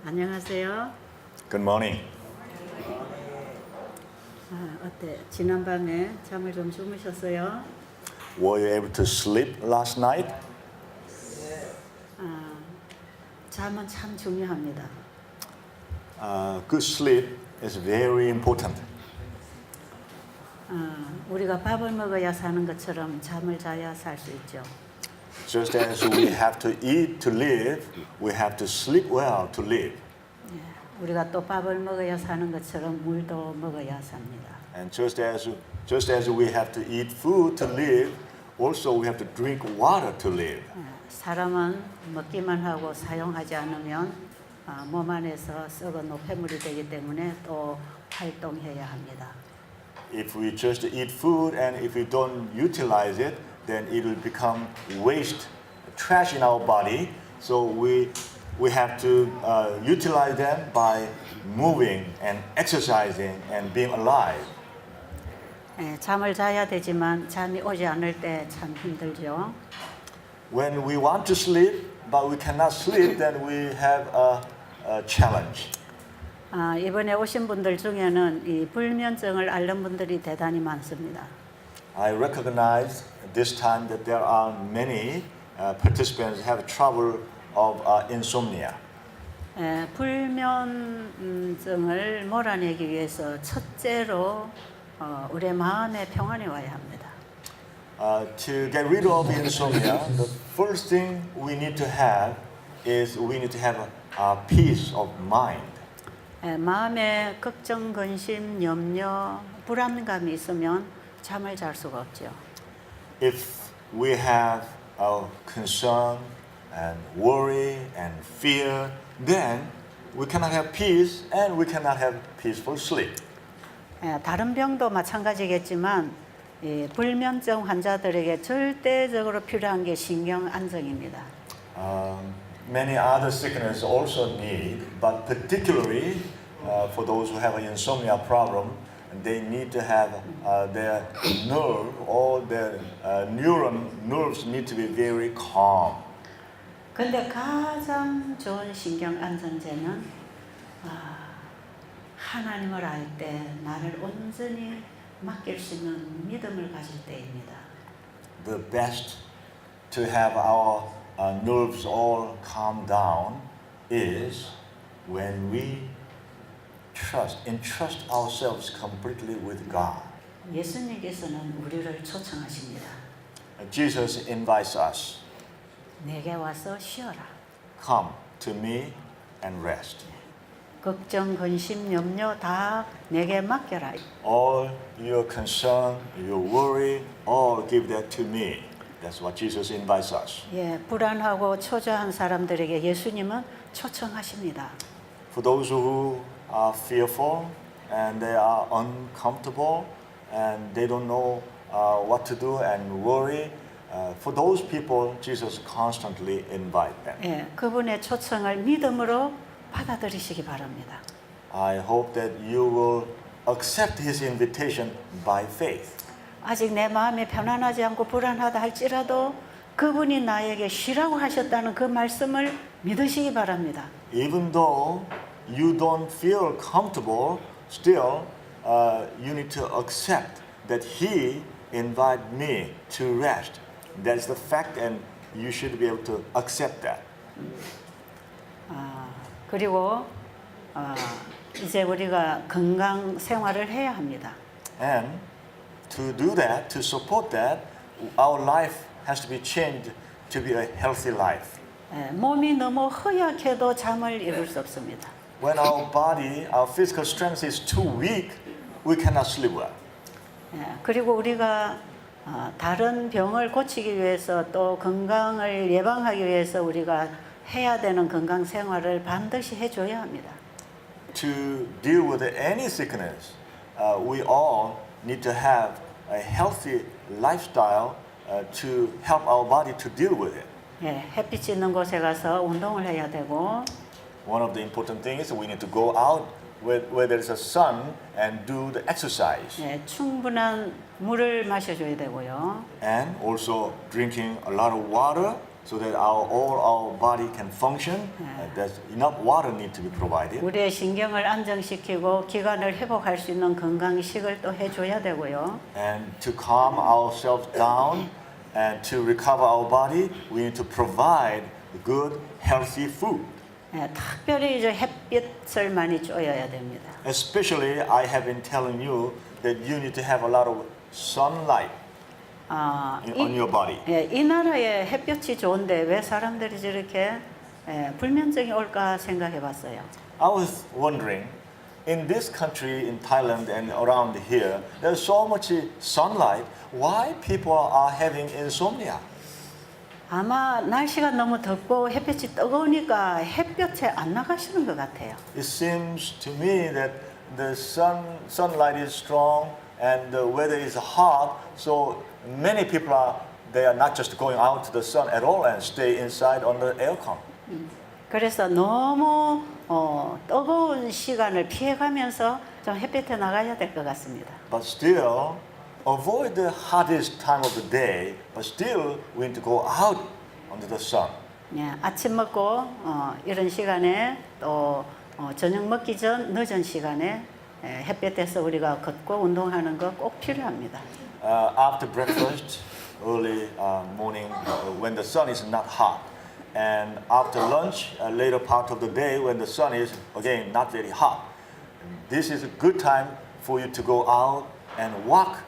안녕하세요. Good morning. 어때? 지난밤에 잠을 좀 주무셨어요? Were you able to sleep last night? 잠은 참 중요합니다. Good sleep is very important. 우리가 밥을 먹어야 사는 것처럼 잠을 자야 살 수 있죠. Just as we have to eat to live, we have to sleep well to live. 우리가 또 밥을 먹어야 사는 것처럼 물도 먹어야 삽니다. And just as we have to eat food to live, also we have to drink water to live. 사람은 먹기만 하고 사용하지 않으면 몸 안에서 썩어 노폐물이 되기 때문에 또 활동해야 합니다. If we just eat food and if we don't utilize it, then it will become waste, trash in our body. So we have to utilize them by moving and exercising and being alive. 잠을 자야 되지만 잠이 오지 않을 때 참 힘들죠. When we want to sleep but we cannot sleep, then we have a challenge. 이번에 오신 분들 중에는 이 불면증을 앓는 분들이 대단히 많습니다. I recognize this time that there are many participants have trouble of insomnia. 불면증을 몰아내기 위해서 첫째로 우리의 마음의 평안이 와야 합니다. To get rid of insomnia, the first thing we need to have is we need to have a peace of mind. 마음에 걱정, 근심, 염려, 불안감이 있으면 잠을 잘 수가 없죠. If we have a concern and worry and fear, then we cannot have peace and we cannot have peaceful sleep. 다른 병도 마찬가지겠지만 이 불면증 환자들에게 절대적으로 필요한 게 신경 안정입니다. Many other sicknesses also need, but particularly for those who have an insomnia problem, they need to have their nerve or their nerves need to be very calm. 근데 가장 좋은 신경 안정제는 하나님을 알 때 나를 온전히 맡길 수 있는 믿음을 가질 때입니다. The best to have our nerves all calm down is when we entrust ourselves completely with God. 예수님께서는 우리를 초청하십니다. Jesus invites us, 내게 와서 쉬어라. come to me and rest. 걱정, 근심, 염려 다 내게 맡겨라. All your concern, your worry, all give that to me. That's what Jesus invites us. 불안하고 초조한 사람들에게 예수님은 초청하십니다. For those who are fearful and they are uncomfortable and they don't know what to do and worry, for those people, Jesus constantly invites them. 그분의 초청을 믿음으로 받아들이시기 바랍니다. I hope that you will accept His invitation by faith. 아직 내 마음이 편안하지 않고 불안하다 할지라도 그분이 나에게 쉬라고 하셨다는 그 말씀을 믿으시기 바랍니다. Even though you don't feel comfortable, still you need to accept that He invited me to rest. That's the fact, and you should be able to accept that. 그리고 이제 우리가 건강 생활을 해야 합니다. And to do that, to support that, our life has to be changed to be a healthy life. 몸이 너무 허약해도 잠을 이룰 수 없습니다. When our body, our physical strength is too weak, we cannot sleep well. 그리고 우리가 다른 병을 고치기 위해서 또 건강을 예방하기 위해서 우리가 해야 되는 건강 생활을 반드시 해줘야 합니다. To deal with any sickness, we all need to have a healthy lifestyle to help our body to deal with it. 햇빛 있는 곳에 가서 운동을 해야 되고 One of the important things is we need to go out where there is a sun and do the exercise. 충분한 물을 마셔줘야 되고요. And also drinking a lot of water so that all our body can function. There's enough water need to be provided. 우리의 신경을 안정시키고 기관을 회복할 수 있는 건강식을 또 해줘야 되고요. And to calm ourselves down and to recover our body, we need to provide good, healthy food. 특별히 이제 햇빛을 많이 쬐어야 됩니다. Especially, I have been telling you that you need to have a lot of sunlight on your body. 이 나라의 햇볕이 좋은데 왜 사람들이 저렇게 불면증이 올까 생각해봤어요. I was wondering, in this country, in Thailand and around here, there's so much sunlight. Why people are having insomnia? 아마 날씨가 너무 덥고 햇볕이 뜨거우니까 햇볕에 안 나가시는 것 같아요. It seems to me that the sunlight is strong and the weather is hot, so many people they are not just going out to the sun at all and stay inside on the aircon. 그래서 너무 뜨거운 시간을 피해가면서 좀 햇볕에 나가야 될 것 같습니다. But still, avoid the hottest time of the day, but still we need to go out under the sun. 예, 아침 먹고 이런 시간에 또 저녁 먹기 전 늦은 시간에 햇볕에서 우리가 걷고 운동하는 거 꼭 필요합니다. After breakfast, early morning, when the sun is not hot, and after lunch, later part of the day when the sun is again not very hot. This is a good time for you to go out and walk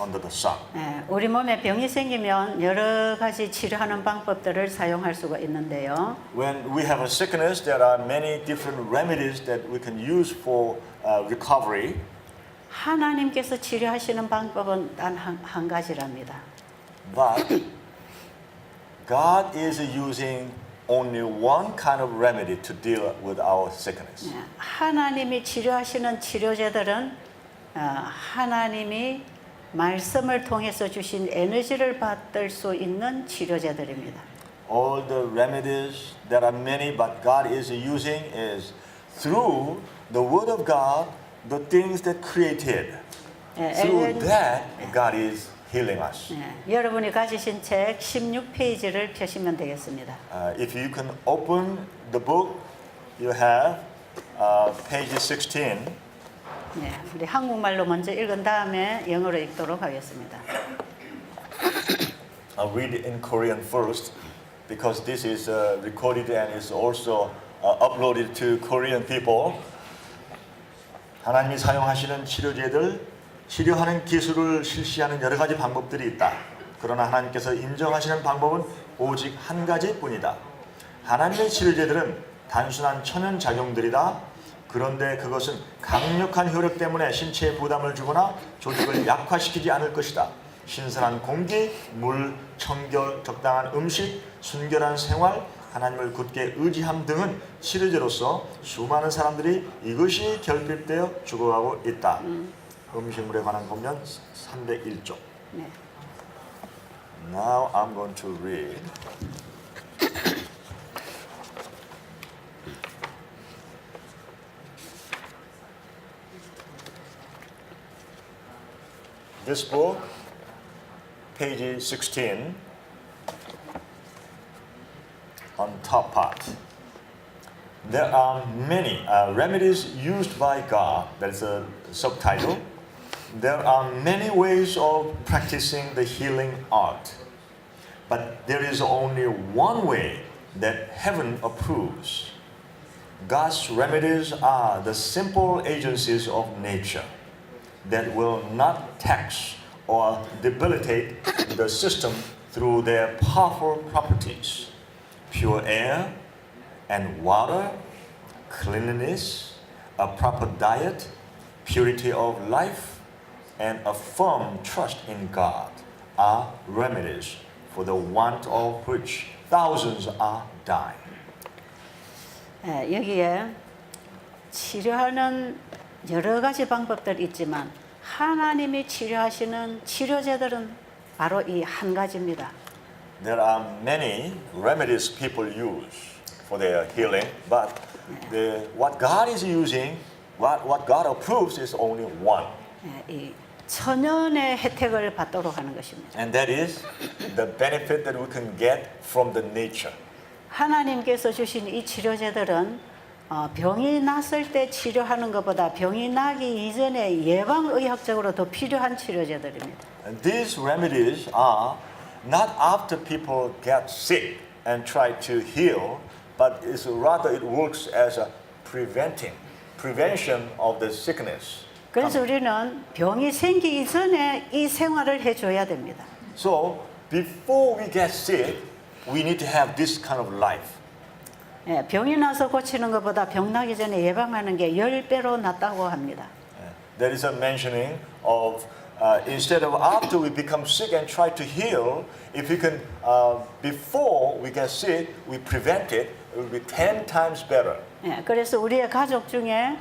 under the sun. 우리 몸에 병이 생기면 여러 가지 치료하는 방법들을 사용할 수가 있는데요. When we have a sickness, there are many different remedies that we can use for recovery. 하나님께서 치료하시는 방법은 단 한 가지랍니다. But God is using only one kind of remedy to deal with our sickness. 하나님이 치료하시는 치료제들은 하나님이 말씀을 통해서 주신 에너지를 받을 수 있는 치료제들입니다. All the remedies, there are many, but God is using is through the Word of God, the things that created. Through that, God is healing us. 여러분이 가지신 책 16페이지를 펴시면 되겠습니다. If you can open the book, you have page 16. 네, 우리 한국말로 먼저 읽은 다음에 영어로 읽도록 하겠습니다. I'll read it in Korean first because this is recorded and is also uploaded to Korean people. 하나님이 사용하시는 치료제들, 치료하는 기술을 실시하는 여러 가지 방법들이 있다. 그러나 하나님께서 인정하시는 방법은 오직 한 가지뿐이다. 하나님의 치료제들은 단순한 천연 작용들이다. 그런데 그것은 강력한 효력 때문에 신체에 부담을 주거나 조직을 약화시키지 않을 것이다. 신선한 공기, 물, 청결, 적당한 음식, 순결한 생활, 하나님을 굳게 의지함 등은 치료제로서 수많은 사람들이 이것이 결핍되어 죽어가고 있다. 음식물에 관한 보면 301쪽. 네. Now I'm going to read. This book, page 16, on top part. There are many remedies used by God. That's a subtitle. There are many ways of practicing the healing art. But there is only one way that heaven approves. God's remedies are the simple agencies of nature that will not tax or debilitate the system through their powerful properties. Pure air and water, cleanliness, a proper diet, purity of life, and a firm trust in God are remedies for the want of which thousands are dying. 여기에 치료하는 여러 가지 방법들이 있지만 하나님이 치료하시는 치료제들은 바로 이 한 가지입니다. There are many remedies people use for their healing, but what God is using, what God approves is only one. 이 천연의 혜택을 받도록 하는 것입니다. And that is the benefit that we can get from the nature. 하나님께서 주신 이 치료제들은 병이 났을 때 치료하는 것보다 병이 나기 이전에 예방의학적으로 더 필요한 치료제들입니다. And these remedies are not after people get sick and try to heal, but it's rather it works as a prevention of the sickness. 그래서 우리는 병이 생기기 전에 이 생활을 해줘야 됩니다. So before we get sick, we need to have this kind of life. 예, 병이 나서 고치는 것보다 병 나기 전에 예방하는 게 10배로 낫다고 합니다. There is a mentioning of instead of after we become sick and try to heal, if we can before we get sick, we prevent it, it will be 10 times better. 예, 그래서 우리의 가족 중에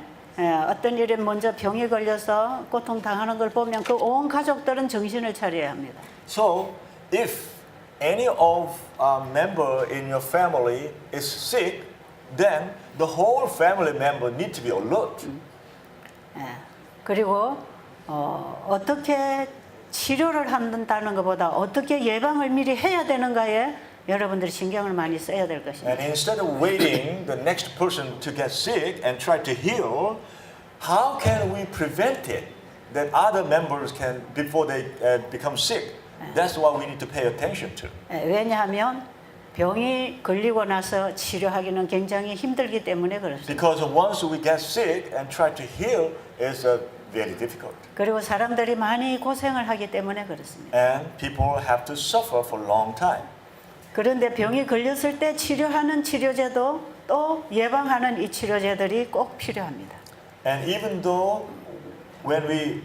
어떤 일에 먼저 병이 걸려서 고통당하는 걸 보면 그 온 가족들은 정신을 차려야 합니다. So if any of member in your family is sick, then the whole family member need to be alert. 예, 그리고 어떻게 치료를 한다는 것보다 어떻게 예방을 미리 해야 되는가에 여러분들이 신경을 많이 써야 될 것입니다. And instead of waiting the next person to get sick and try to heal, how can we prevent it that other members can before they become sick? That's what we need to pay attention to. 예, 왜냐하면 병이 걸리고 나서 치료하기는 굉장히 힘들기 때문에 그렇습니다. Because once we get sick and try to heal, it's very difficult. 그리고 사람들이 많이 고생을 하기 때문에 그렇습니다. And people have to suffer for a long time. 그런데 병이 걸렸을 때 치료하는 치료제도 또 예방하는 이 치료제들이 꼭 필요합니다. And even though when we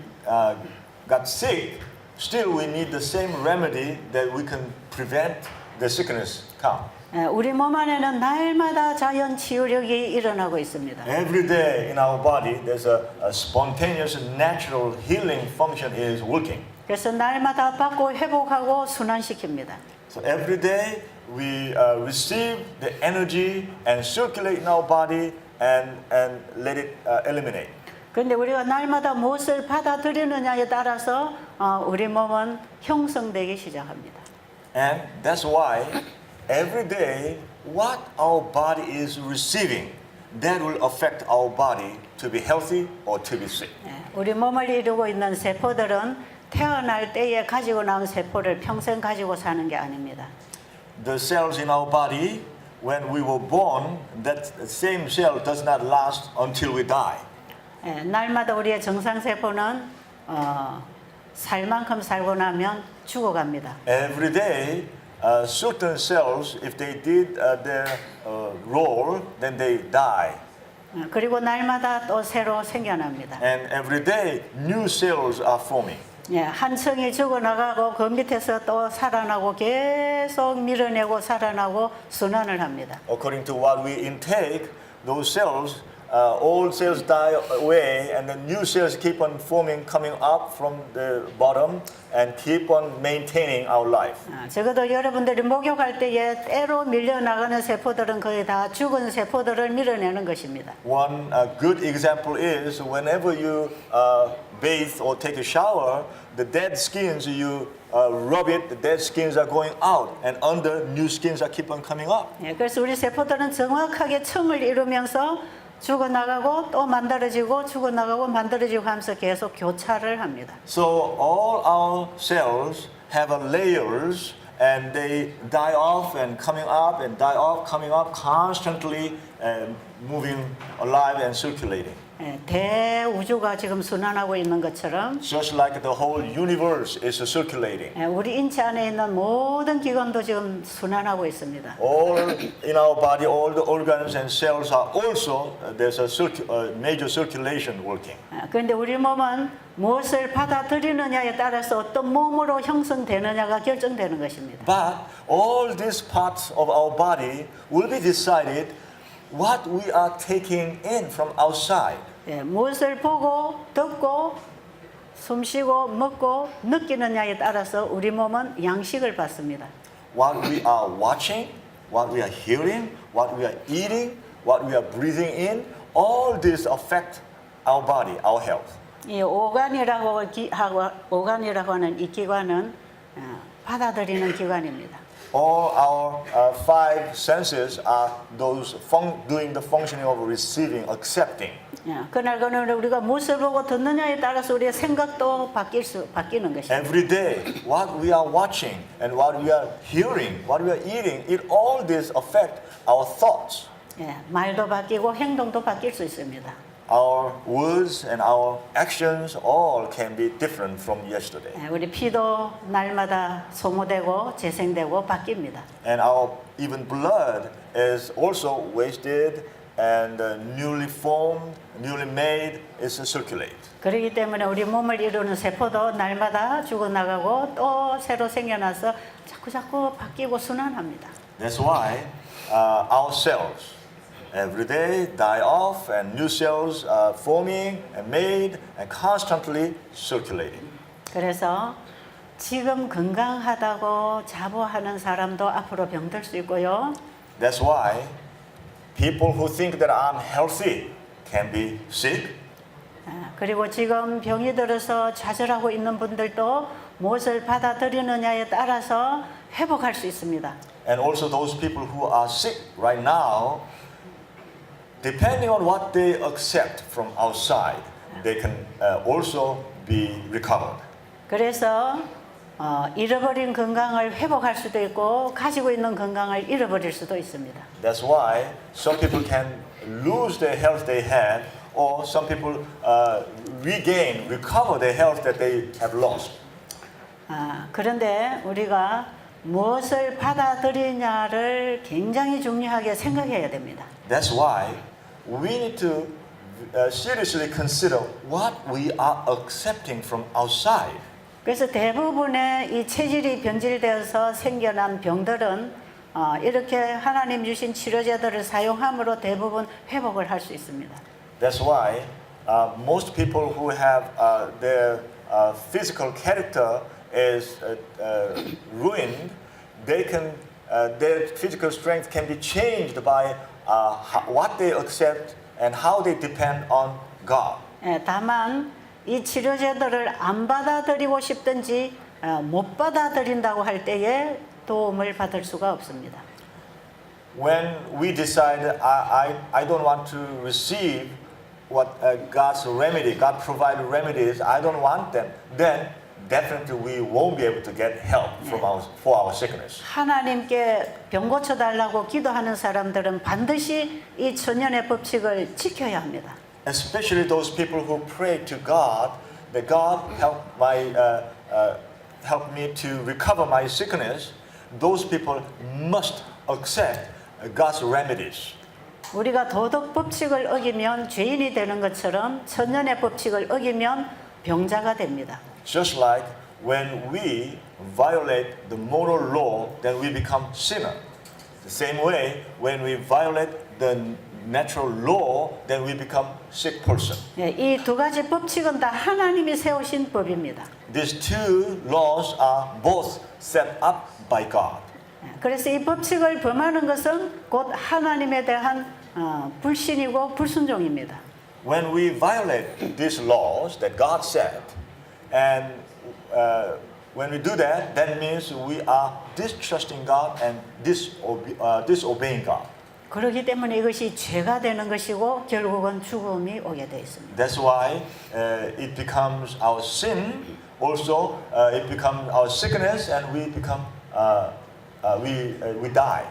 got sick, still we need the same remedy that we can prevent the sickness come. 우리 몸 안에는 날마다 자연 치유력이 일어나고 있습니다. Every day in our body, there's a spontaneous natural healing function is working. 그래서 날마다 받고 회복하고 순환시킵니다. So every day we receive the energy and circulate in our body and let it eliminate. 그런데 우리가 날마다 무엇을 받아들이느냐에 따라서 우리 몸은 형성되기 시작합니다. And that's why every day what our body is receiving, that will affect our body to be healthy or to be sick. 우리 몸을 이루고 있는 세포들은 태어날 때에 가지고 나온 세포를 평생 가지고 사는 게 아닙니다. The cells in our body, when we were born, that same cell does not last until we die. 날마다 우리의 정상 세포는 살 만큼 살고 나면 죽어갑니다. Every day, certain cells, if they did their role, then they die. 그리고 날마다 또 새로 생겨납니다. And every day, new cells are forming. 한 층이 죽어나가고 그 밑에서 또 살아나고 계속 밀어내고 살아나고 순환을 합니다. According to what we intake, those cells, old cells die away, and the new cells keep on forming, coming up from the bottom, and keep on maintaining our life. 적어도 여러분들이 목욕할 때에 때로 밀려나가는 세포들은 거의 다 죽은 세포들을 밀어내는 것입니다. One good example is whenever you bathe or take a shower, the dead skins you rub it, the dead skins are going out, and under new skins are keep on coming up. 그래서 우리 세포들은 정확하게 층을 이루면서 죽어나가고 또 만들어지고 죽어나가고 만들어지고 하면서 계속 교차를 합니다. So all our cells have layers, and they die off and coming up and die off, coming up, constantly moving alive and circulating. 대우주가 지금 순환하고 있는 것처럼 Just like the whole universe is circulating. 우리 인체 안에 있는 모든 기관도 지금 순환하고 있습니다. All in our body, all the organs and cells are also, there's a major circulation working. 그런데 우리 몸은 무엇을 받아들이느냐에 따라서 어떤 몸으로 형성되느냐가 결정되는 것입니다. But all these parts of our body will be decided what we are taking in from outside. 무엇을 보고 듣고 숨쉬고 먹고 느끼느냐에 따라서 우리 몸은 양식을 받습니다. What we are watching, what we are hearing, what we are eating, what we are breathing in, all this affect our body, our health. 이 오간이라고 하는 이 기관은 받아들이는 기관입니다. All our five senses are those doing the functioning of receiving, accepting. 그날 우리가 무엇을 보고 듣느냐에 따라서 우리의 생각도 바뀌는 것입니다. Every day, what we are watching and what we are hearing, what we are eating, all this affect our thoughts. 말도 바뀌고 행동도 바뀔 수 있습니다. Our words and our actions all can be different from yesterday. 우리 피도 날마다 소모되고 재생되고 바뀝니다. And our even blood is also wasted and newly formed, newly made is circulate. 그렇기 때문에 우리 몸을 이루는 세포도 날마다 죽어나가고 또 새로 생겨나서 자꾸 바뀌고 순환합니다. That's why our cells every day die off and new cells are forming and made and constantly circulating. 그래서 지금 건강하다고 자부하는 사람도 앞으로 병들 수 있고요. That's why people who think that I'm healthy can be sick. 그리고 지금 병이 들어서 좌절하고 있는 분들도 무엇을 받아들이느냐에 따라서 회복할 수 있습니다. And also those people who are sick right now, depending on what they accept from outside, they can also be recovered. 그래서 잃어버린 건강을 회복할 수도 있고 가지고 있는 건강을 잃어버릴 수도 있습니다. That's why some people can lose the health they had, or some people recover the health that they have lost. 그런데 우리가 무엇을 받아들이냐를 굉장히 중요하게 생각해야 됩니다. That's why we need to seriously consider what we are accepting from outside. 그래서 대부분의 이 체질이 변질되어서 생겨난 병들은 이렇게 하나님 주신 치료제들을 사용함으로 대부분 회복을 할 수 있습니다. That's why most people who have their physical character is ruined, their physical strength can be changed by what they accept and how they depend on God. 다만 이 치료제들을 안 받아들이고 싶든지 못 받아들인다고 할 때에 도움을 받을 수가 없습니다. When we decide I don't want to receive what God's remedy, God provided remedies, I don't want them, then definitely we won't be able to get help for our sickness. 하나님께 병 고쳐달라고 기도하는 사람들은 반드시 이 천년의 법칙을 지켜야 합니다. Especially those people who pray to God, that God help me to recover my sickness. Those people must accept God's remedies. 우리가 도덕 법칙을 어기면 죄인이 되는 것처럼 천년의 법칙을 어기면 병자가 됩니다. Just like when we violate the moral law, then we become sinner. The same way, when we violate the natural law, then we become sick person. 이 두 가지 법칙은 다 하나님이 세우신 법입니다. These two laws are both set up by God. 그래서 이 법칙을 범하는 것은 곧 하나님에 대한 불신이고 불순종입니다. When we violate these laws that God set, and when we do that, that means we are distrusting God and disobeying God. 그렇기 때문에 이것이 죄가 되는 것이고 결국은 죽음이 오게 되어 있습니다. That's why it becomes our sin. Also, it becomes our sickness, and we become we die.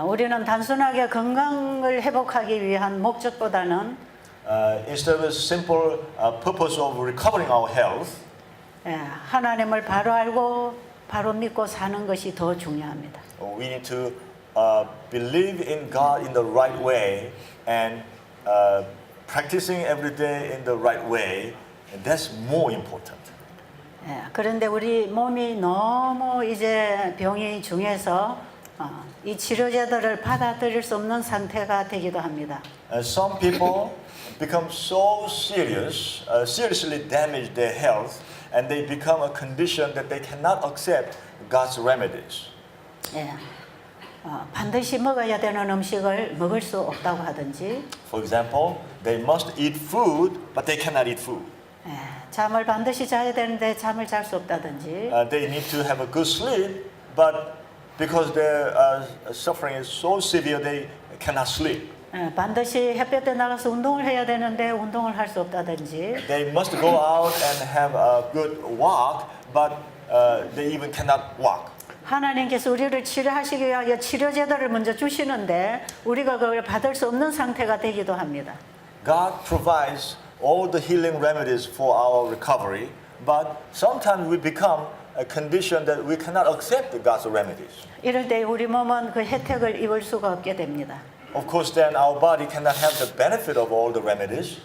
우리는 단순하게 건강을 회복하기 위한 목적보다는 Instead of a simple purpose of recovering our health, 하나님을 바로 알고 바로 믿고 사는 것이 더 중요합니다. we need to believe in God in the right way and practicing every day in the right way. And that's more important. 그런데 우리 몸이 너무 이제 병이 중해서 이 치료제들을 받아들일 수 없는 상태가 되기도 합니다. Some people become so seriously damage their health, and they become a condition that they cannot accept God's remedies. 반드시 먹어야 되는 음식을 먹을 수 없다고 하든지, For example, they must eat food, but they cannot eat food. 잠을 반드시 자야 되는데 잠을 잘 수 없다든지 They need to have a good sleep, but because their suffering is so severe, they cannot sleep. 반드시 햇볕에 나가서 운동을 해야 되는데 운동을 할 수 없다든지 They must go out and have a good walk, but they even cannot walk. 하나님께서 우리를 치료하시기 위하여 치료제도를 먼저 주시는데 우리가 그걸 받을 수 없는 상태가 되기도 합니다. God provides all the healing remedies for our recovery, but sometimes we become a condition that we cannot accept God's remedies. 이럴 때 우리 몸은 그 혜택을 입을 수가 없게 됩니다. Of course, then our body cannot have the benefit of all the remedies.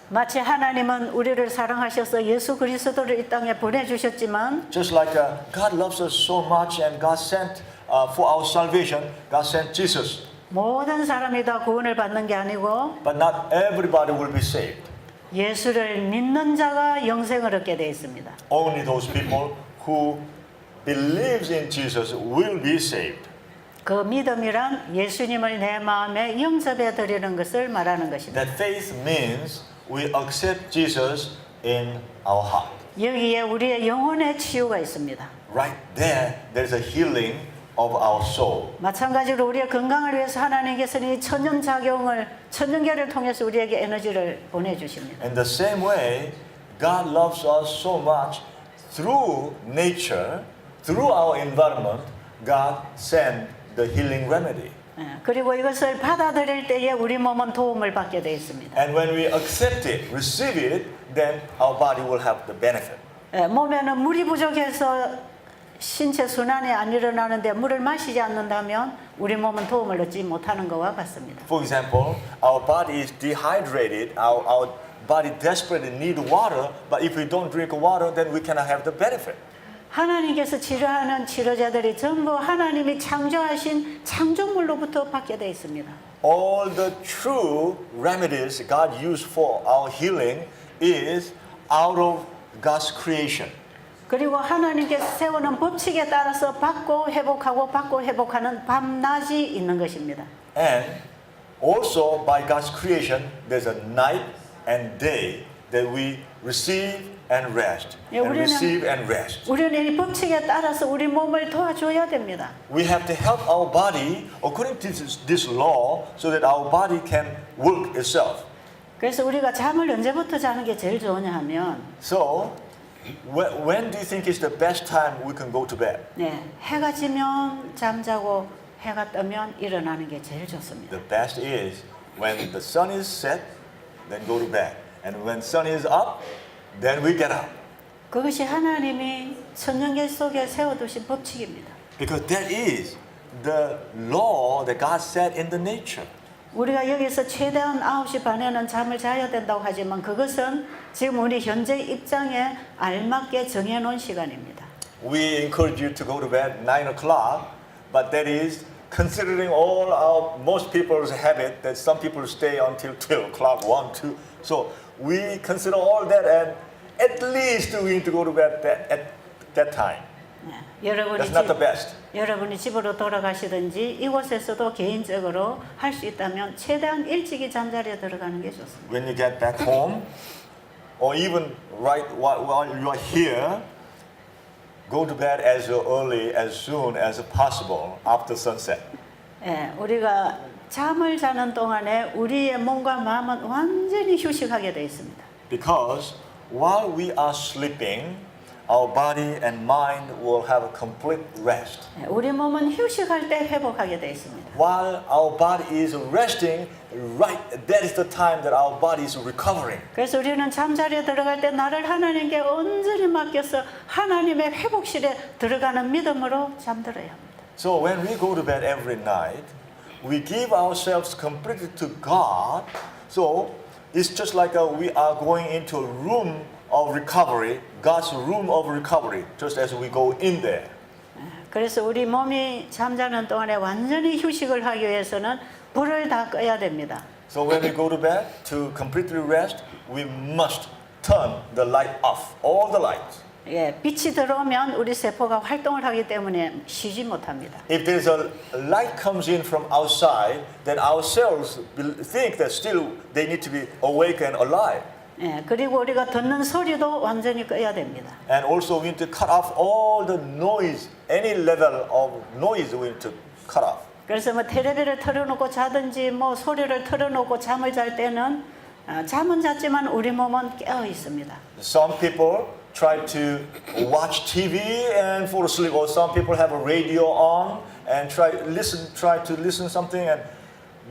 마치 하나님은 우리를 사랑하셔서 예수 그리스도를 이 땅에 보내주셨지만 Just like God loves us so much and God sent for our salvation, God sent Jesus. 모든 사람이 다 구원을 받는 게 아니고 But not everybody will be saved. 예수를 믿는 자가 영생을 얻게 되어 있습니다. Only those people who believes in Jesus will be saved. 그 믿음이란 예수님을 내 마음에 영접해 드리는 것을 말하는 것입니다. That faith means we accept Jesus in our heart. 여기에 우리의 영혼의 치유가 있습니다. Right there, there's a healing of our soul. 마찬가지로 우리의 건강을 위해서 하나님께서는 이 천연계를 통해서 우리에게 에너지를 보내주십니다. In the same way, God loves us so much through nature, through our environment, God sent the healing remedy. 그리고 이것을 받아들일 때에 우리 몸은 도움을 받게 되어 있습니다. And when we accept it, receive it, then our body will have the benefit. 몸에는 물이 부족해서 신체 순환이 안 일어나는데 물을 마시지 않는다면 우리 몸은 도움을 얻지 못하는 것과 같습니다. For example, our body is dehydrated, our body desperately need water, but if we don't drink water, then we cannot have the benefit. 하나님께서 치료하는 치료자들이 전부 하나님이 창조하신 창조물로부터 받게 되어 있습니다. All the true remedies God used for our healing is out of God's creation. 그리고 하나님께서 세우는 법칙에 따라서 받고 회복하는 밤낮이 있는 것입니다. And also by God's creation, there's a night and day that we receive and rest. And receive and rest. 우리는 이 법칙에 따라서 우리 몸을 도와줘야 됩니다. We have to help our body according to this law so that our body can work itself. 그래서 우리가 잠을 언제부터 자는 게 제일 좋으냐 하면 So, when do you think is the best time we can go to bed? 해가 지면 잠자고 해가 뜨면 일어나는 게 제일 좋습니다. The best is when the sun is set, then go to bed. And when sun is up, then we get up. 그것이 하나님이 천년계 속에 세워두신 법칙입니다. Because that is the law that God set in the nature. 우리가 여기서 최대한 9시 반에는 잠을 자야 된다고 하지만 그것은 지금 우리 현재 입장에 알맞게 정해놓은 시간입니다. We encourage you to go to bed 9 o'clock, but that is considering all our most people's habit that some people stay until 12 o'clock, 1, 2. So we consider all that and at least we need to go to bed at that time. That's not the best. 여러분이 집으로 돌아가시든지 이곳에서도 개인적으로 할 수 있다면 최대한 일찍이 잠자리에 들어가는 게 좋습니다. When you get back home, or even right while you are here, go to bed as early, as soon as possible after sunset. 우리가 잠을 자는 동안에 우리의 몸과 마음은 완전히 휴식하게 되어 있습니다. Because while we are sleeping, our body and mind will have a complete rest. 우리 몸은 휴식할 때 회복하게 되어 있습니다. While our body is resting, right, that is the time that our body is recovering. 그래서 우리는 잠자리에 들어갈 때 나를 하나님께 온전히 맡겨서 하나님의 회복실에 들어가는 믿음으로 잠들어야 합니다. So when we go to bed every night, we give ourselves completely to God. So it's just like we are going into a room of recovery, God's room of recovery, just as we go in there. 그래서 우리 몸이 잠자는 동안에 완전히 휴식을 하기 위해서는 불을 다 꺼야 됩니다. So when we go to bed to completely rest, we must turn the light off, all the lights. 빛이 들어오면 우리 세포가 활동을 하기 때문에 쉬지 못합니다. If there's a light comes in from outside, then our cells think that still they need to be awake and alive. 예, 그리고 우리가 듣는 소리도 완전히 꺼야 됩니다. And also we need to cut off all the noise, any level of noise we need to cut off. 그래서 뭐 텔레비를 틀어놓고 자든지 뭐 소리를 틀어놓고 잠을 잘 때는 잠은 잤지만 우리 몸은 깨어 있습니다. Some people try to watch TV and fall asleep, or some people have a radio on and try to listen something, and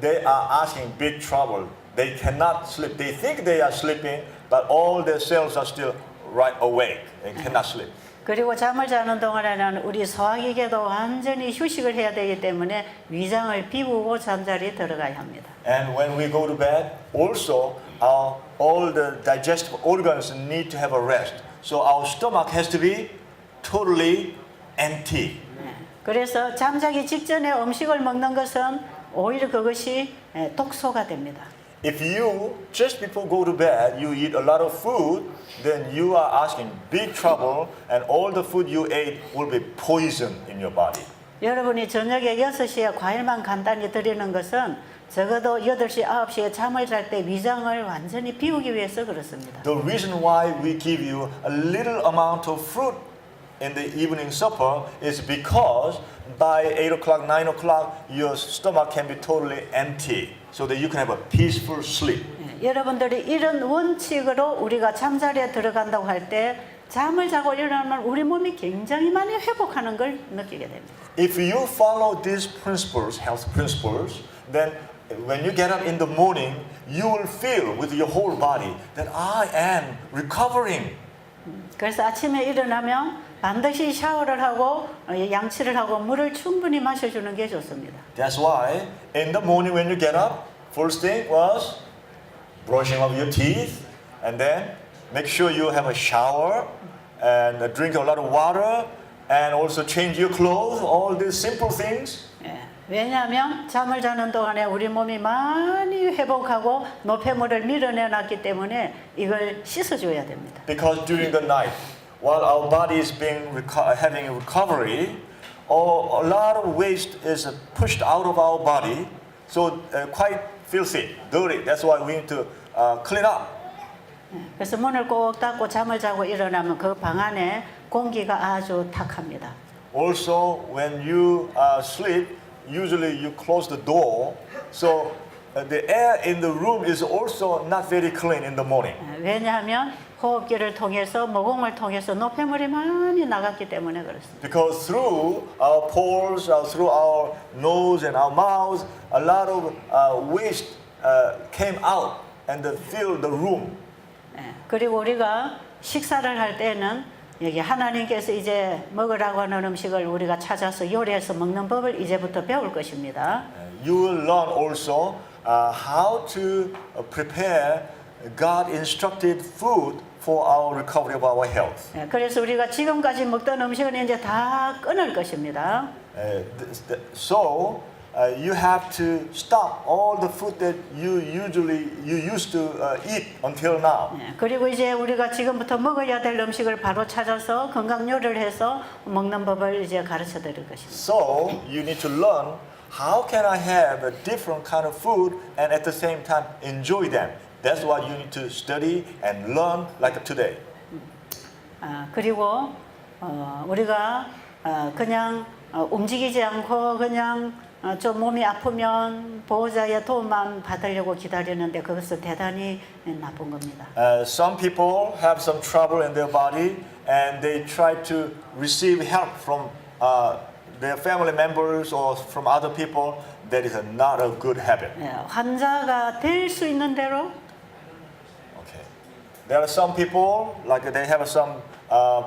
they are asking big trouble. They cannot sleep. They think they are sleeping, but all their cells are still right awake and cannot sleep. 그리고 잠을 자는 동안에는 우리 소화기계도 완전히 휴식을 해야 되기 때문에 위장을 비우고 잠자리에 들어가야 합니다. And when we go to bed, also all the digestive organs need to have a rest. So our stomach has to be totally empty. 그래서 잠자기 직전에 음식을 먹는 것은 오히려 그것이 독소가 됩니다. If you, just before go to bed, you eat a lot of food, then you are asking big trouble, and all the food you ate will be poison in your body. 여러분이 저녁에 6시에 과일만 간단히 드리는 것은 적어도 8시, 9시에 잠을 잘 때 위장을 완전히 비우기 위해서 그렇습니다. The reason why we give you a little amount of fruit in the evening supper is because by 8 o'clock, 9 o'clock, your stomach can be totally empty so that you can have a peaceful sleep. 여러분들이 이런 원칙으로 우리가 잠자리에 들어간다고 할 때 잠을 자고 일어나면 우리 몸이 굉장히 많이 회복하는 걸 느끼게 됩니다. If you follow these principles, health principles, then when you get up in the morning, you will feel with your whole body that I am recovering. 그래서 아침에 일어나면 반드시 샤워를 하고 양치를 하고 물을 충분히 마셔주는 게 좋습니다. That's why in the morning when you get up, first thing was brushing of your teeth, and then make sure you have a shower and drink a lot of water and also change your clothes, all these simple things. 왜냐하면 잠을 자는 동안에 우리 몸이 많이 회복하고 노폐물을 밀어내놨기 때문에 이걸 씻어줘야 됩니다. Because during the night, while our body is having a recovery, a lot of waste is pushed out of our body, so quite filthy, dirty. That's why we need to clean up. 그래서 문을 꼭 닫고 잠을 자고 일어나면 그 방 안에 공기가 아주 탁합니다. Also, when you sleep, usually you close the door, so the air in the room is also not very clean in the morning. 왜냐하면 호흡기를 통해서 모공을 통해서 노폐물이 많이 나갔기 때문에 그렇습니다. Because through our pores, through our nose and our mouth, a lot of waste came out and filled the room. 그리고 우리가 식사를 할 때는 여기 하나님께서 이제 먹으라고 하는 음식을 우리가 찾아서 요리해서 먹는 법을 이제부터 배울 것입니다. You will learn also how to prepare God instructed food for our recovery of our health. 그래서 우리가 지금까지 먹던 음식은 이제 다 끊을 것입니다. So you have to stop all the food that you used to eat until now. 그리고 이제 우리가 지금부터 먹어야 될 음식을 바로 찾아서 건강 요리를 해서 먹는 법을 이제 가르쳐 드릴 것입니다. So you need to learn how can I have a different kind of food and at the same time enjoy them. That's what you need to study and learn like today. 그리고 우리가 그냥 움직이지 않고 그냥 좀 몸이 아프면 보호자의 도움만 받으려고 기다리는데 그것은 대단히 나쁜 겁니다. Some people have some trouble in their body and they try to receive help from their family members or from other people. That is not a good habit. 환자가 될 수 있는 대로 Okay. There are some people like they have some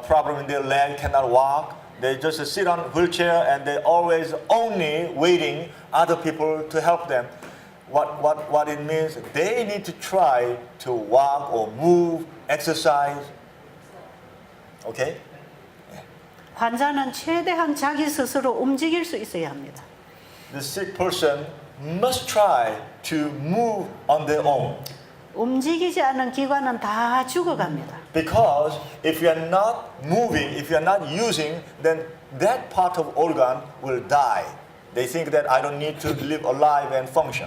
problem in their leg, cannot walk. They just sit on a wheelchair and they always only waiting other people to help them. What it means, they need to try to walk or move, exercise. Okay? 환자는 최대한 자기 스스로 움직일 수 있어야 합니다. The sick person must try to move on their own. 움직이지 않는 기관은 다 죽어갑니다. Because if you are not moving, if you are not using, then that part of organ will die. They think that I don't need to live alive and function.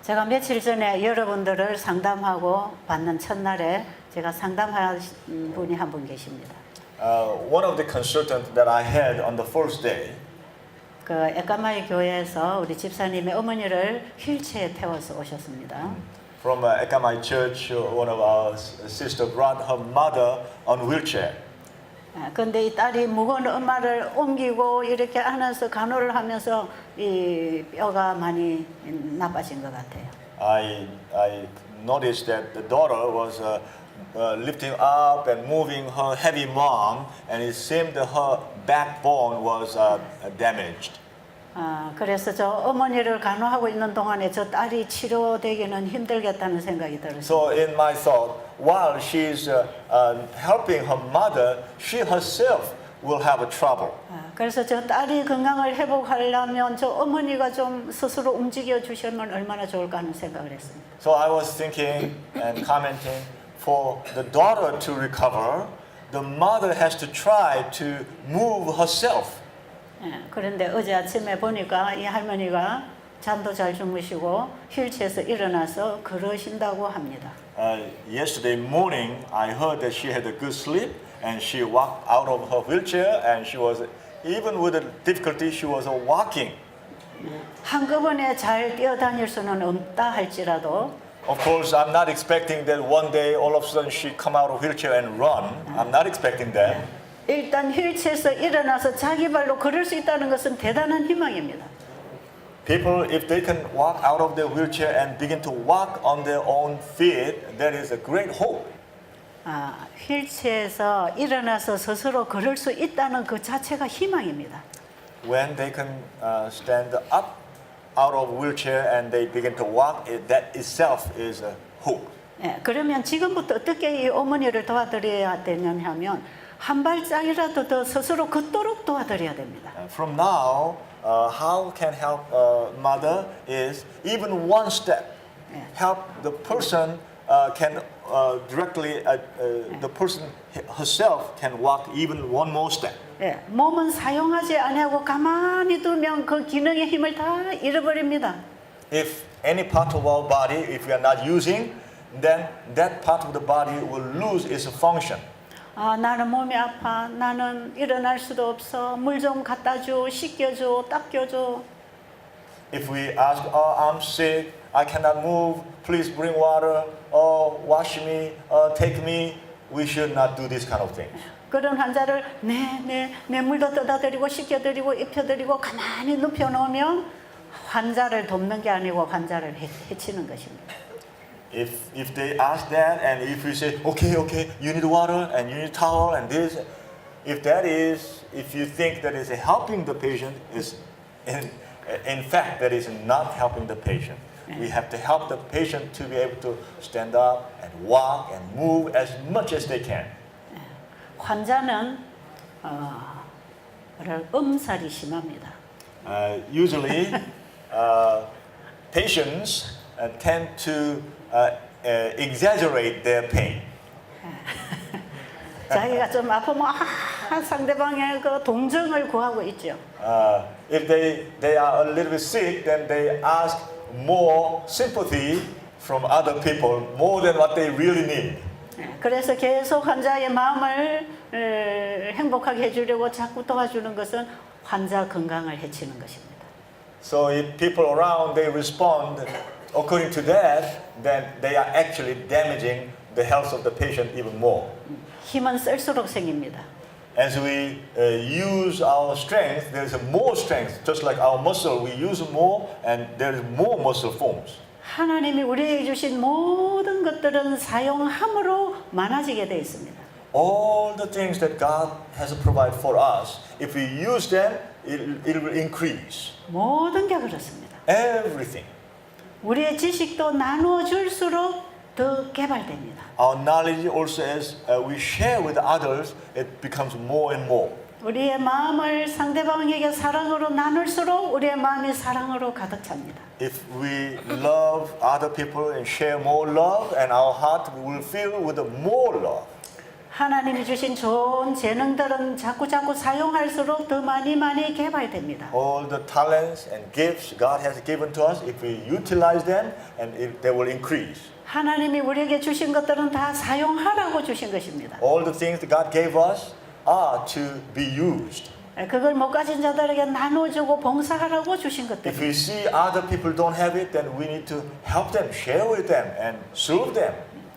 제가 며칠 전에 여러분들을 상담하고 받는 첫날에 제가 상담하신 분이 한 분 계십니다. One of the consultants that I had on the first day, 그 에까마이 교회에서 우리 집사님의 어머니를 휠체어에 태워서 오셨습니다. from Ekamai Church, one of our sisters brought her mother on wheelchair. 그런데 이 딸이 무거운 엄마를 옮기고 이렇게 안아서 간호를 하면서 이 뼈가 많이 나빠진 것 같아요. I noticed that the daughter was lifting up and moving her heavy mom, and it seemed that her backbone was damaged. 그래서 저 어머니를 간호하고 있는 동안에 저 딸이 치료되기는 힘들겠다는 생각이 들었어요. So in my thought, while she's helping her mother, she herself will have a trouble. 그래서 저 딸이 건강을 회복하려면 저 어머니가 좀 스스로 움직여 주시면 얼마나 좋을까 하는 생각을 했습니다. So I was thinking and commenting, for the daughter to recover, the mother has to try to move herself. 그런데 어제 아침에 보니까 이 할머니가 잠도 잘 주무시고 휠체어에서 일어나서 걸으신다고 합니다. Yesterday morning, I heard that she had a good sleep and she walked out of her wheelchair, and she was, even with the difficulty, she was walking. 한꺼번에 잘 뛰어다닐 수는 없다 할지라도 Of course, I'm not expecting that one day all of a sudden she come out of wheelchair and run. I'm not expecting that. 일단 휠체어에서 일어나서 자기 발로 걸을 수 있다는 것은 대단한 희망입니다. People, if they can walk out of their wheelchair and begin to walk on their own feet, that is a great hope. 휠체어에서 일어나서 스스로 걸을 수 있다는 그 자체가 희망입니다. When they can stand up out of wheelchair and they begin to walk, that itself is a hope. 그러면 지금부터 어떻게 이 어머니를 도와드려야 되느냐 하면 한 발짝이라도 더 스스로 걷도록 도와드려야 됩니다. From now, how can help mother is even one step. Help the person can directly, the person herself can walk even one more step. 몸은 사용하지 아니하고 가만히 두면 그 기능의 힘을 다 잃어버립니다. If any part of our body, if we are not using, then that part of the body will lose its function. 나는 몸이 아파. 나는 일어날 수도 없어. 물 좀 갖다 줘. 씻겨줘. 닦여줘. If we ask, oh, I'm sick, I cannot move, please bring water, or wash me, take me, we should not do this kind of things. 그런 환자를 내 물도 떠다 드리고 씻겨 드리고 입혀 드리고 가만히 눕혀 놓으면 환자를 돕는 게 아니고 환자를 해치는 것입니다. If they ask that, and if you say, okay, you need water and you need towel and this, if you think that is helping the patient, is in fact that is not helping the patient. We have to help the patient to be able to stand up and walk and move as much as they can. 환자는 엄살이 심합니다. Usually, patients tend to exaggerate their pain. 자기가 좀 아프면 상대방의 그 동정을 구하고 있죠. If they are a little bit sick, then they ask more sympathy from other people more than what they really need. 그래서 계속 환자의 마음을 행복하게 해주려고 자꾸 도와주는 것은 환자 건강을 해치는 것입니다. So if people around they respond according to that, then they are actually damaging the health of the patient even more. 힘은 쓸수록 생깁니다. As we use our strength, there is more strength. Just like our muscle, we use more, and there is more muscle forms. 하나님이 우리에게 주신 모든 것들은 사용함으로 많아지게 되어 있습니다. All the things that God has provided for us, if we use them, it will increase. 모든 게 그렇습니다. Everything. 우리의 지식도 나누어 줄수록 더 개발됩니다. Our knowledge also, as we share with others, it becomes more and more. 우리의 마음을 상대방에게 사랑으로 나눌수록 우리의 마음이 사랑으로 가득 찹니다. If we love other people and share more love, and our heart will fill with more love. 하나님이 주신 좋은 재능들은 자꾸 사용할수록 더 많이 개발됩니다. All the talents and gifts God has given to us, if we utilize them, and they will increase. 하나님이 우리에게 주신 것들은 다 사용하라고 주신 것입니다. All the things that God gave us are to be used. 그걸 못 가진 자들에게 나눠주고 봉사하라고 주신 If 것들. we see other people don't have it, then we need to help them, share with them, and serve them.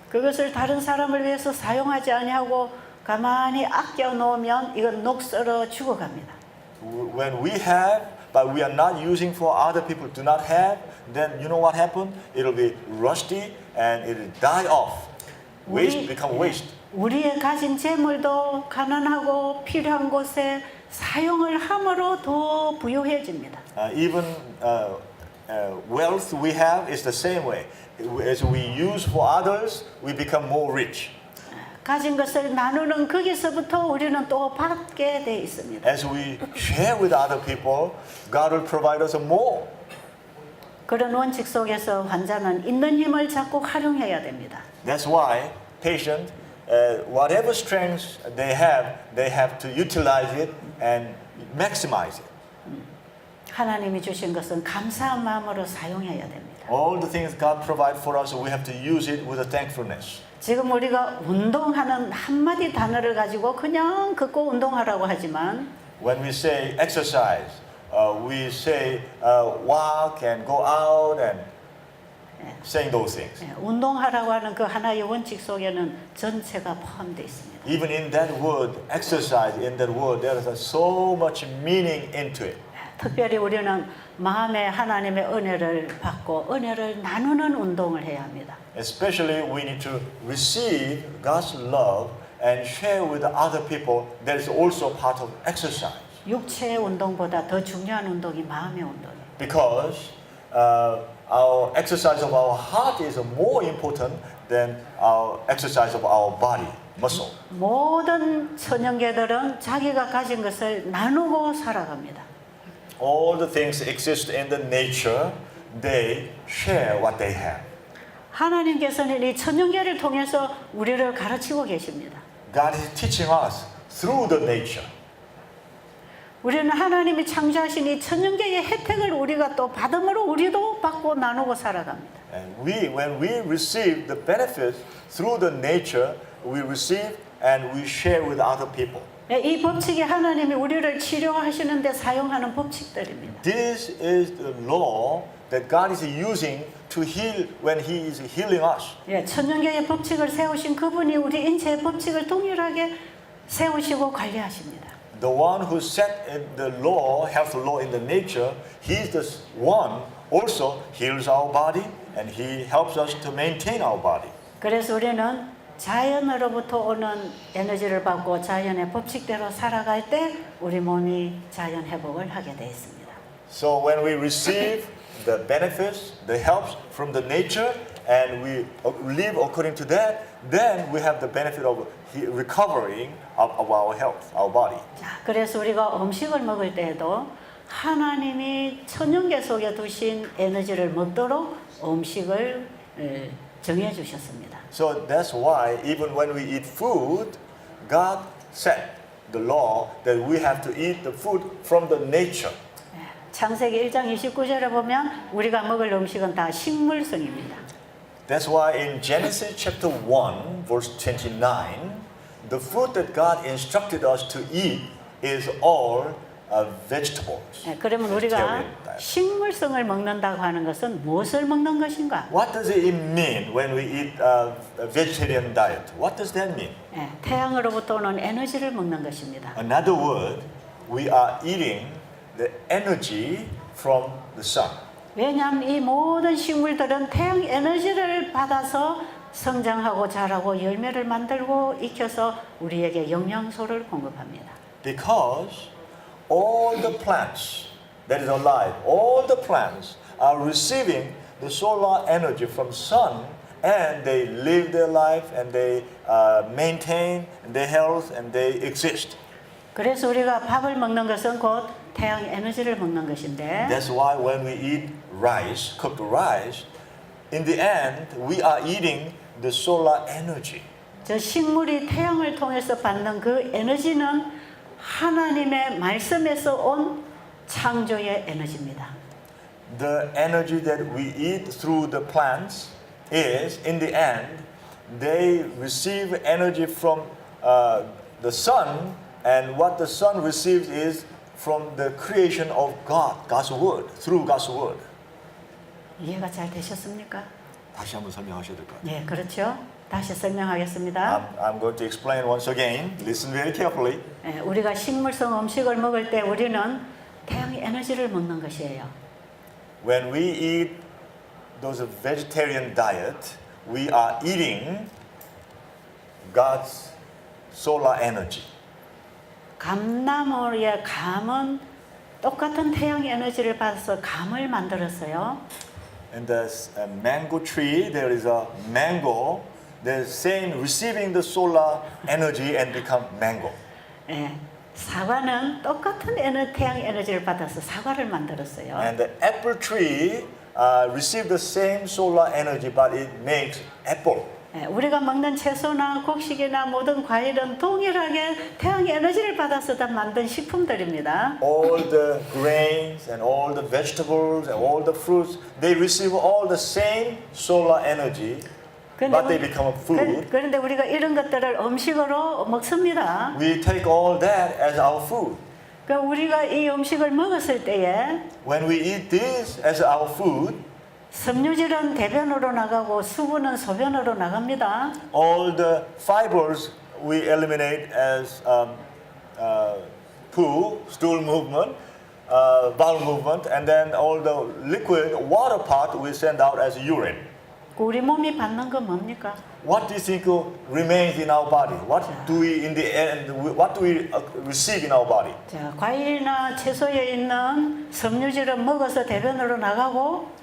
그것을 다른 사람을 위해서 사용하지 아니하고 가만히 아껴 놓으면 이건 녹슬어 죽어갑니다. When we have, but we are not using for other people do not have, then you know what happened? It'll be rusty and it'll die off. Waste become waste. 우리의 가진 재물도 가난하고 필요한 곳에 사용을 함으로 더 부유해집니다. Even wealth we have is the same way. As we use for others, we become more rich. 가진 것을 나누는 거기서부터 우리는 또 받게 돼 있습니다. As we share with other people, God will provide us more. 그런 원칙 속에서 환자는 있는 힘을 자꾸 활용해야 됩니다. That's why patient, whatever strengths they have to utilize it and maximize it. 하나님이 주신 것은 감사한 마음으로 사용해야 됩니다. All the things God provides for us, we have to use it with a thankfulness. 지금 우리가 운동하는 한마디 단어를 가지고 그냥 걷고 운동하라고 하지만 When we say exercise, we say walk and go out and saying those things. 운동하라고 하는 그 하나의 원칙 속에는 전체가 포함되어 있습니다. Even in that word, exercise, in that word, there is so much meaning into it. 특별히 우리는 마음에 하나님의 은혜를 받고 은혜를 나누는 운동을 해야 합니다. Especially we need to receive God's love and share with other people. That is also part of exercise. 육체의 운동보다 더 중요한 운동이 마음의 운동이에요. Because our exercise of our heart is more important than our exercise of our body, muscle. 모든 천연계들은 자기가 가진 것을 나누고 살아갑니다. All the things that exist in the nature, they share what they have. 하나님께서는 이 천연계를 통해서 우리를 가르치고 계십니다. God is teaching us through the nature. 우리는 하나님이 창조하신 이 천연계의 혜택을 우리가 또 받음으로 우리도 받고 나누고 살아갑니다. And when we receive the benefits through the nature, we receive and we share with other people. 이 법칙이 하나님이 우리를 치료하시는 데 사용하는 법칙들입니다. This is the law that God is using to heal when He is healing us. 천연계의 법칙을 세우신 그분이 우리 인체의 법칙을 동일하게 세우시고 관리하십니다. The one who set in the law, health law in the nature, He is the one also heals our body and He helps us to maintain our body. 그래서 우리는 자연으로부터 오는 에너지를 받고 자연의 법칙대로 살아갈 때 우리 몸이 자연 회복을 하게 되어 있습니다. So when we receive the benefits, the helps from the nature, and we live according to that, then we have the benefit of recovering of our health, our body. 자, 그래서 우리가 음식을 먹을 때에도 하나님이 천연계 속에 두신 에너지를 먹도록 음식을 정해 주셨습니다. So that's why even when we eat food, God set the law that we have to eat the food from the nature. 창세기 1장 29절에 보면 우리가 먹을 음식은 다 식물성입니다. That's why in Genesis chapter 1, verse 29, the food that God instructed us to eat is all vegetables. 그러면 우리가 vegetarian diet. 식물성을 먹는다고 하는 것은 무엇을 먹는 것인가? What does it mean when we eat a vegetarian diet? What does that mean? 태양으로부터 오는 에너지를 먹는 것입니다. Another word, we are eating the energy from the sun. 왜냐하면 이 모든 식물들은 태양 에너지를 받아서 성장하고 자라고 열매를 만들고 익혀서 우리에게 영양소를 공급합니다. Because all the plants that is alive, all the plants are receiving the solar energy from sun and they live their life and they maintain their health and they exist. 그래서 우리가 밥을 먹는 것은 곧 태양 에너지를 먹는 것인데 That's why when we eat rice, cooked rice, in the end we are eating the solar energy. 저 식물이 태양을 통해서 받는 그 에너지는 하나님의 말씀에서 온 창조의 에너지입니다. The energy that we eat through the plants is, in the end, they receive energy from the sun, and what the sun receives is from the creation of God, God's word, through God's word. 이해가 잘 되셨습니까? 다시 한번 설명하셔야 될 것 같아요. 네, 그렇죠. 다시 설명하겠습니다. I'm going to explain once again. Listen very carefully. 예, 우리가 식물성 음식을 먹을 때 우리는 태양의 에너지를 먹는 것이에요. When we eat those vegetarian diet, we are eating God's solar energy. 감나무의 감은 똑같은 태양 에너지를 받아서 감을 만들었어요. In the mango tree, there is a mango. The same receiving the solar energy and become mango. 예, 사과는 똑같은 태양 에너지를 받아서 사과를 만들었어요. And the apple tree receive the same solar energy, but it makes apple. 예, 우리가 먹는 채소나 곡식이나 모든 과일은 동일하게 태양 에너지를 받아서 다 만든 식품들입니다. All the grains and all the vegetables and all the fruits, they receive all the same solar energy, but they become food. 그런데 우리가 이런 것들을 음식으로 먹습니다. We take all that as our food. 그러니까 우리가 이 음식을 먹었을 때에 When we eat this as our food, 섬유질은 대변으로 나가고 수분은 소변으로 나갑니다. all the fibers we eliminate as poo, stool movement, bowel movement, and then all the liquid water part we send out as urine. 우리 몸이 받는 건 뭡니까? What do you think remains in our body? What do we, in the end, what do we receive in our body? 자, 과일이나 채소에 있는 섬유질은 먹어서 대변으로 나가고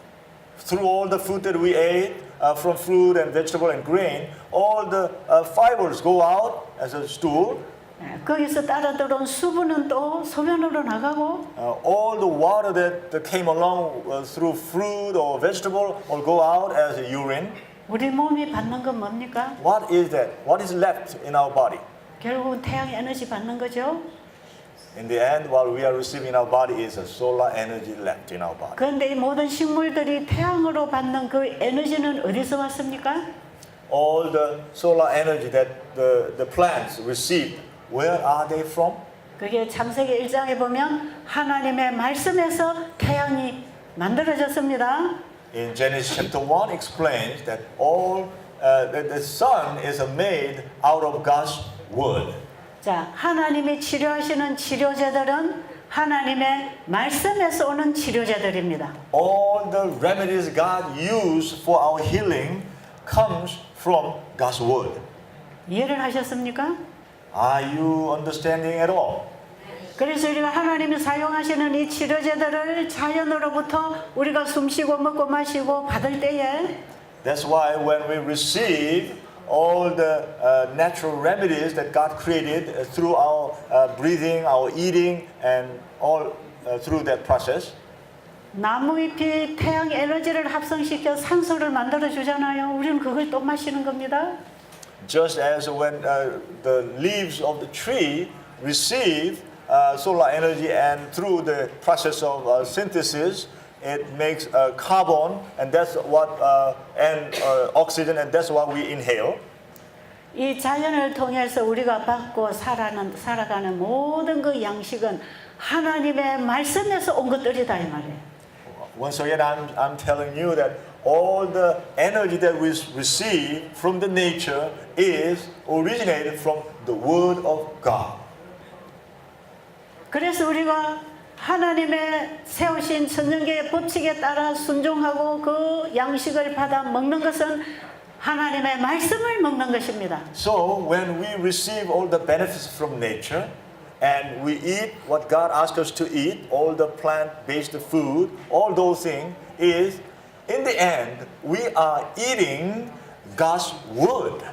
Through all the food that we ate, from fruit and vegetable and grain, all the fibers go out as a stool. 예, 거기서 따라 들어온 수분은 또 소변으로 나가고 All the water that came along through fruit or vegetable will go out as a urine. 우리 몸이 받는 건 뭡니까? What is that? What is left in our body? 결국은 태양 에너지 받는 거죠. In the end, what we are receiving in our body is a solar energy left in our body. 그런데 이 모든 식물들이 태양으로 받는 그 에너지는 어디서 왔습니까? All the solar energy that the plants received, where are they from? 그게 창세기 1장에 보면 하나님의 말씀에서 태양이 만들어졌습니다. In Genesis chapter 1 explains that all that the sun is made out of God's word. 자, 하나님이 치료하시는 치료제들은 하나님의 말씀에서 오는 치료제들입니다. All the remedies God used for our healing comes from God's word. 이해를 하셨습니까? Are you understanding at all? 그래서 우리가 하나님이 사용하시는 이 치료제들을 자연으로부터 우리가 숨쉬고 먹고 마시고 받을 때에 That's why when we receive all the natural remedies that God created through our breathing, our eating, and all through that process, 나무잎이 태양 에너지를 합성시켜 산소를 만들어 주잖아요. 우리는 그걸 또 마시는 겁니다. just as when the leaves of the tree receive solar energy and through the process of synthesis, it makes carbon, and that's what and oxygen, and that's what we inhale. 이 자연을 통해서 우리가 받고 살아가는 모든 그 양식은 하나님의 말씀에서 온 것들이다 이 말이에요. Once again, I'm telling you that all the energy that we receive from the nature is originated from the Word of God. 그래서 우리가 하나님의 세우신 천년계의 법칙에 따라 순종하고 그 양식을 받아 먹는 것은 하나님의 말씀을 먹는 것입니다. So when we receive all the benefits from nature and we eat what God asked us to eat, all the plant-based food, all those things is in the end we are eating God's word.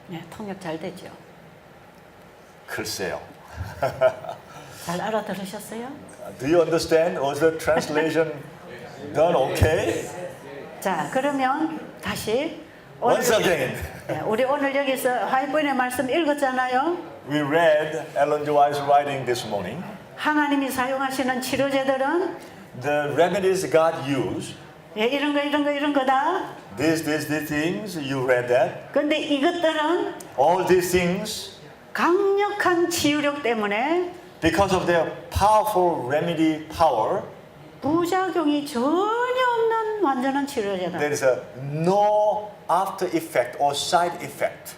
네, 통역 잘 되죠. 글쎄요. 잘 알아들으셨어요? Do you understand? Was the translation done okay? 자, 그러면 다시 Once again, 네, 우리 오늘 여기서 화이트본의 말씀 읽었잖아요. we read Ellen G. White's writing this morning. 하나님이 사용하시는 치료제들은 The remedies God used, 예, 이런 거다. these things, you read that. 근데 이것들은 All these things, 강력한 치유력 때문에 because of their powerful remedy power, 부작용이 전혀 없는 완전한 치료제다. there is no after effect or side effect.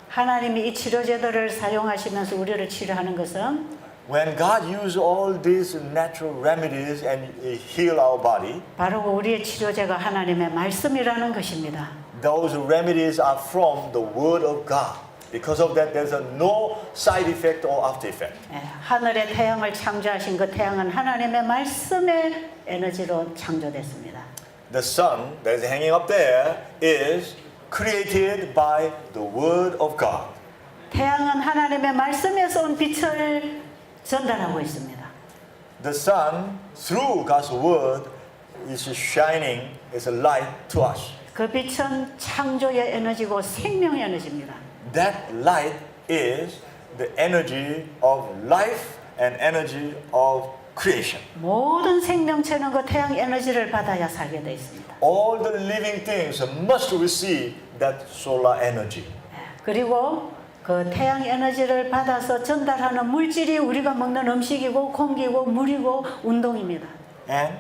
하나님이 이 치료제들을 사용하시면서 우리를 치료하는 것은 When God uses all these natural remedies and heal our body, 바로 우리의 치료제가 하나님의 말씀이라는 것입니다. those remedies are from the Word of God. Because of that, there's no side effect or after effect. 예, 하늘의 태양을 창조하신 그 태양은 하나님의 말씀의 에너지로 창조됐습니다. The sun that is hanging up there is created by the Word of God. 태양은 하나님의 말씀에서 온 빛을 전달하고 있습니다. The sun, through God's Word, is shining as a light to us. 그 빛은 창조의 에너지고 생명의 에너지입니다. That light is the energy of life and energy of creation. 모든 생명체는 그 태양 에너지를 받아야 살게 되어 있습니다. All the living things must receive that solar energy. 그리고 그 태양 에너지를 받아서 전달하는 물질이 우리가 먹는 음식이고 공기고 물이고 운동입니다. And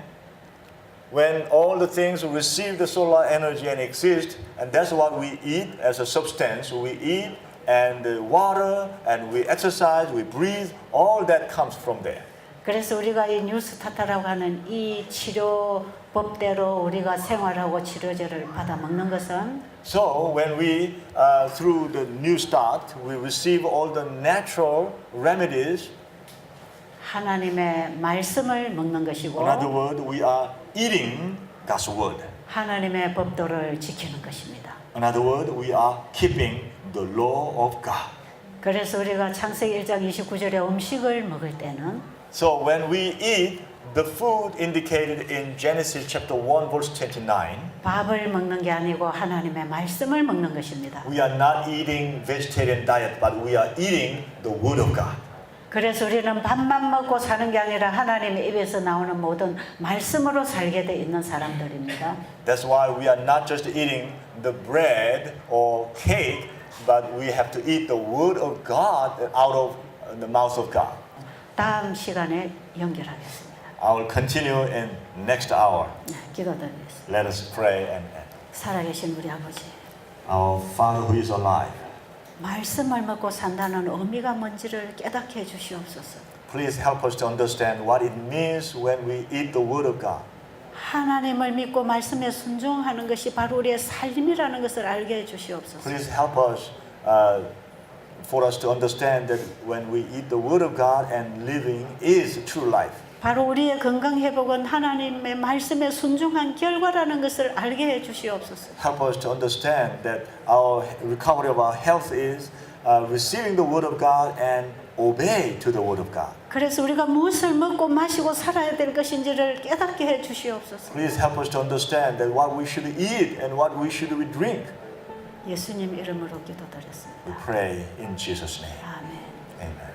when all the things receive the solar energy and exist, and that's what we eat as a substance, we eat and the water and we exercise, we breathe, all that comes from there. 그래서 우리가 이 뉴스타타라고 하는 이 치료법대로 우리가 생활하고 치료제를 받아 먹는 것은 So when we, through the new start, we receive all the natural remedies. 하나님의 말씀을 먹는 것이고 In other words, we are eating God's word. 하나님의 법도를 지키는 것입니다. In other words, we are keeping the law of God. 그래서 우리가 창세기 1장 29절에 음식을 먹을 때는 So when we eat the food indicated in Genesis chapter 1 verse 29, 밥을 먹는 게 아니고 하나님의 말씀을 먹는 것입니다. we are not eating vegetarian diet, but we are eating the word of God. 그래서 우리는 밥만 먹고 사는 게 아니라 하나님의 입에서 나오는 모든 말씀으로 살게 돼 있는 사람들입니다. That's why we are not just eating the bread or cake, but we have to eat the word of God out of the mouth of God. 다음 시간에 연결하겠습니다. I will continue in next hour. 네, 기도드리겠습니다. Let us pray and 살아계신 우리 아버지, our Father who is alive, 말씀을 먹고 산다는 의미가 뭔지를 깨닫게 해주시옵소서. please help us to understand what it means when we eat the word of God. 하나님을 믿고 말씀에 순종하는 것이 바로 우리의 삶이라는 것을 알게 해주시옵소서. Please help us for us to understand that when we eat the word of God and living is true life. 바로 우리의 건강 회복은 하나님의 말씀에 순종한 결과라는 것을 알게 해주시옵소서. Help us to understand that our recovery of our health is receiving the word of God and obey to the word of God. 그래서 우리가 무엇을 먹고 마시고 살아야 될 것인지를 깨닫게 해주시옵소서. Please help us to understand that what we should eat and what we should drink. 예수님 이름으로 기도드렸습니다. We pray in Jesus' name. 아멘. Amen.